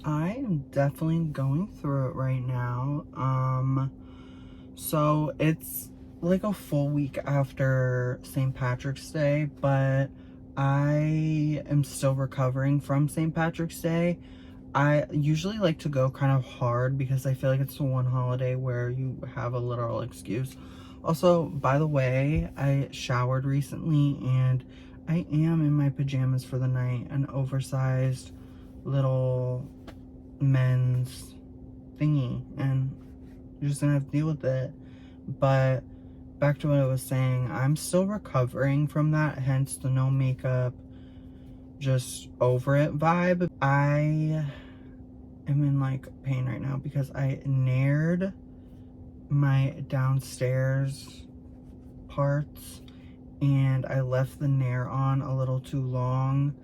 I am definitely going through it right now. So it's like a full week after St. Patrick's Day, but I am still recovering from St. Patrick's Day. I usually like to go kind of hard because I feel like it's the one holiday where you have a literal excuse. Also, by the way, I showered recently and I am in my pajamas for the night, an oversized little men's thingy, and you're just gonna have to deal with it. But back to what I was saying, I'm still recovering from that, hence the no makeup, just over it vibe. I am in like pain right now because I nared my downstairs parts and I left the nair on a little too long,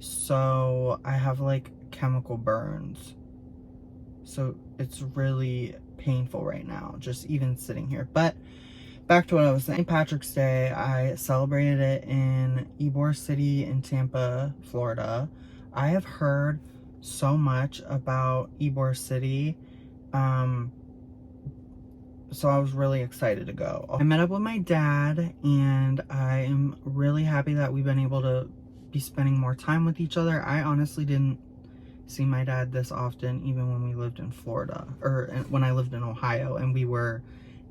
so I have like chemical burns. So it's really painful right now, just even sitting here. But back to what I was saying. St. Patrick's Day, I celebrated it in Ybor City in Tampa, Florida. I have heard so much about Ybor City. So I was really excited to go. I met up with my dad and I am really happy that we've been able to be spending more time with each other. I honestly didn't see my dad this often, even when we lived in Florida, or when I lived in Ohio and we were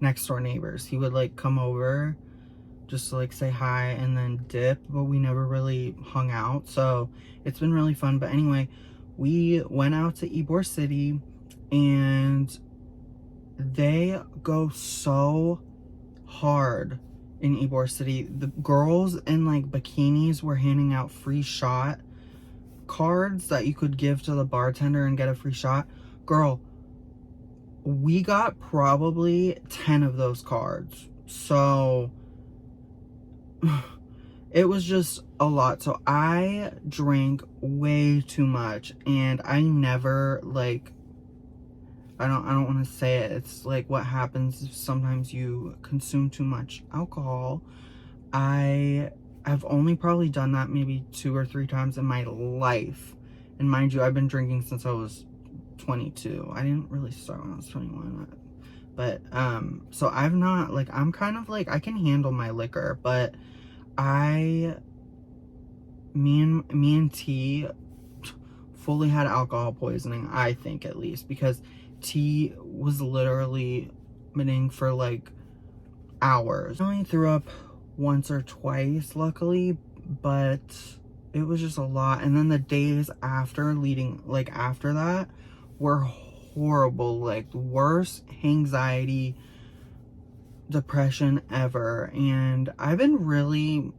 next door neighbors. He would like come over just to like say hi and then dip, but we never really hung out. So it's been really fun. But anyway, we went out to Ybor City and they go so hard in Ybor City. The girls in like bikinis were handing out free shot cards that you could give to the bartender and get a free shot. Girl, we got probably 10 of those cards. So it was just a lot. So I drank way too much and I never like, I don't want to say it. It's like what happens if sometimes you consume too much alcohol. I've only probably done that maybe 2 or 3 times in my life. And mind you, I've been drinking since I was 22. I didn't really start when I was 21. But, so I've not, like, I'm kind of like, I can handle my liquor, but me and T fully had alcohol poisoning, I think, at least, because T was literally vomiting for like hours. I only threw up once or twice, luckily, but it was just a lot. And then the days after after that were horrible, like the worst anxiety, depression ever. And I've been really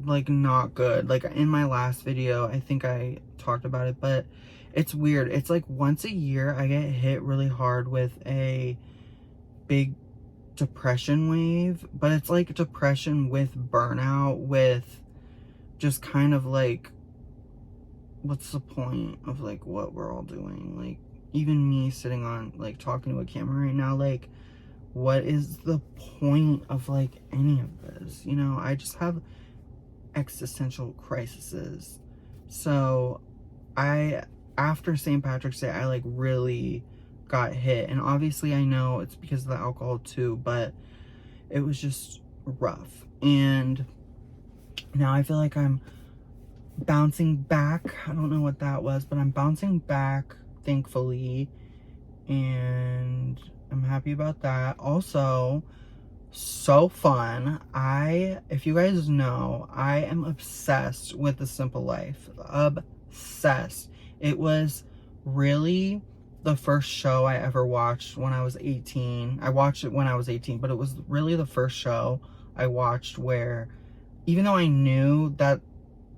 like not good. Like in my last video, I think I talked about it, but it's weird. It's like once a year I get hit really hard with a big depression wave, but it's like depression with burnout, with just kind of like, what's the point of like what we're all doing? Like even me sitting on like talking to a camera right now, like what is the point of like any of this? You know, I just have existential crises. So after St. Patrick's Day, I like really got hit, and obviously I know it's because of the alcohol too, but it was just rough. And now I feel like I'm bouncing back. I don't know what that was, but I'm bouncing back, thankfully, and I'm happy about that. Also, so fun. If you guys know, I am obsessed with The Simple Life. Obsessed. It was really the first show I ever watched when I was 18. I watched it when I was 18, but it was really the first show I watched where, even though I knew that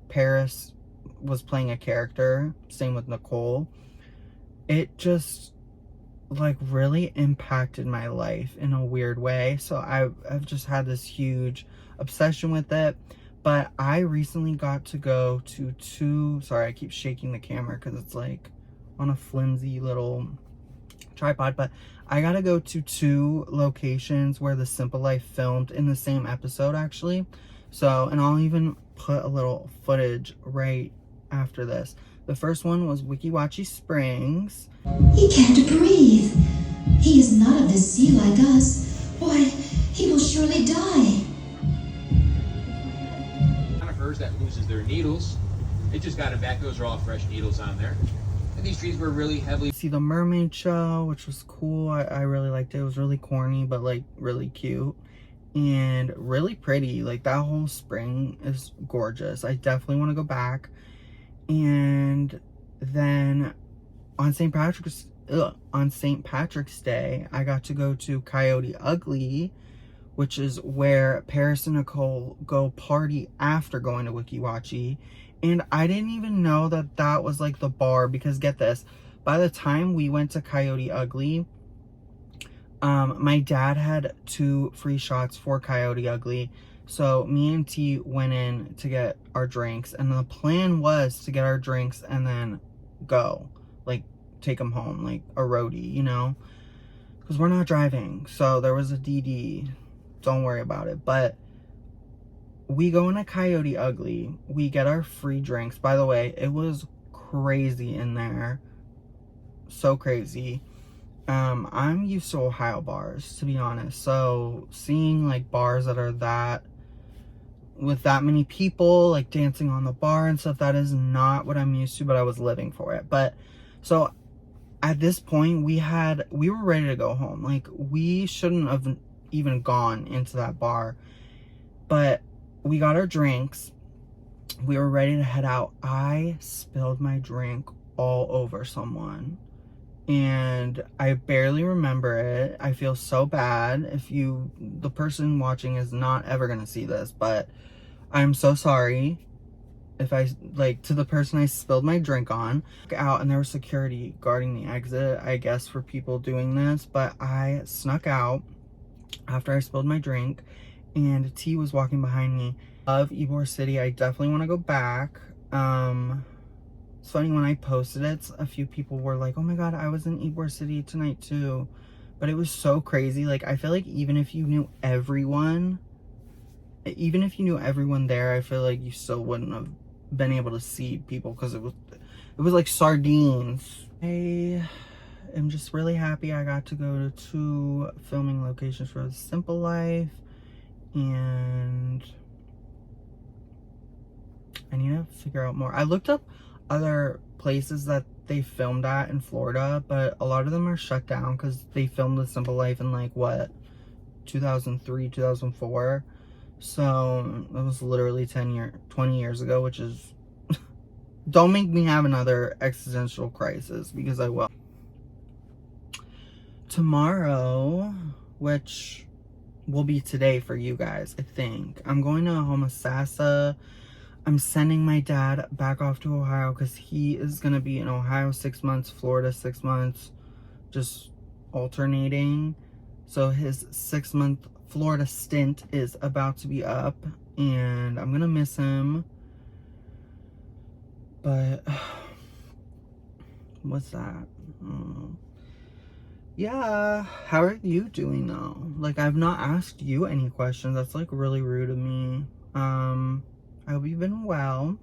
Paris was playing a character, same with Nicole, it just like really impacted my life in a weird way. So I've just had this huge obsession with it. But I recently got to go to sorry, I keep shaking the camera because it's like on a flimsy little tripod, but I got to go to 2 locations where The Simple Life filmed in the same episode, actually. So, and I'll even put a little footage right after this. The first one was Weeki Wachee Springs. He can't breathe. He is not of the sea like us. Why, he will surely die. Conifers that loses their needles. It just got it back. Those are all fresh needles on there. And these trees were really heavily... See the mermaid show, which was cool. I really liked it. It was really corny, but like really cute and really pretty. Like that whole spring is gorgeous. I definitely want to go back. And then on St. Patrick's Day, I got to go to Coyote Ugly, which is where Paris and Nicole go party after going to Weeki Wachee. And I didn't even know that that was like the bar, because get this, by the time we went to Coyote Ugly, my dad had 2 free shots for Coyote Ugly. So me and T went in to get our drinks, and the plan was to get our drinks and then go, like take them home, like a roadie, you know, because we're not driving. So there was a DD, don't worry about it. But we go into Coyote Ugly, we get our free drinks. By the way, it was crazy in there, so crazy. I'm used to Ohio bars, to be honest, so seeing like bars that are that with that many people like dancing on the bar and stuff, that is not what I'm used to, but I was living for it. But so at this point we were ready to go home. Like we shouldn't have even gone into that bar, but we got our drinks, we were ready to head out. I spilled my drink all over someone and I barely remember it. I feel so bad. If the person watching is not ever gonna see this, but I'm so sorry if to the person I spilled my drink on. Out, and there was security guarding the exit, I guess, for people doing this, but I snuck out after I spilled my drink, and T was walking behind me. Love Ybor City. I definitely want to go back. It's funny, when I posted it, a few people were like, oh my god, I was in Ybor City tonight too. But it was so crazy. Like, I feel like even if you knew everyone there, I feel like you still wouldn't have been able to see people, because it was like sardines. I am just really happy I got to go to 2 filming locations for The Simple Life, and I need to figure out more. I looked up other places that they filmed at in Florida, but a lot of them are shut down because they filmed The Simple Life in like what, 2003, 2004. So it was literally 20 years ago, which is don't make me have another existential crisis, because I will. Tomorrow, which will be today for you guys, I think, I'm going to Homosassa. I'm sending my dad back off to Ohio because he is going to be in Ohio 6 months, Florida 6 months, just alternating. So his 6-month Florida stint is about to be up, and I'm going to miss him. But what's that? Yeah, how are you doing though? Like, I've not asked you any questions. That's like really rude of me. I hope you've been well.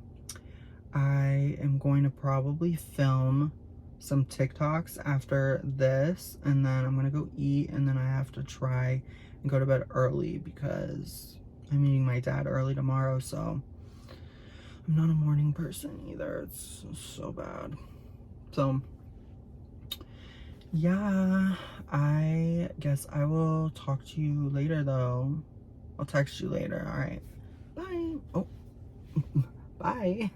I am going to probably film some TikToks after this, and then I'm gonna go eat, and then I have to try and go to bed early because I'm meeting my dad early tomorrow, so I'm not a morning person either. It's so bad. So yeah, I guess I will talk to you later though. I'll text you later. All right, bye. Oh, bye.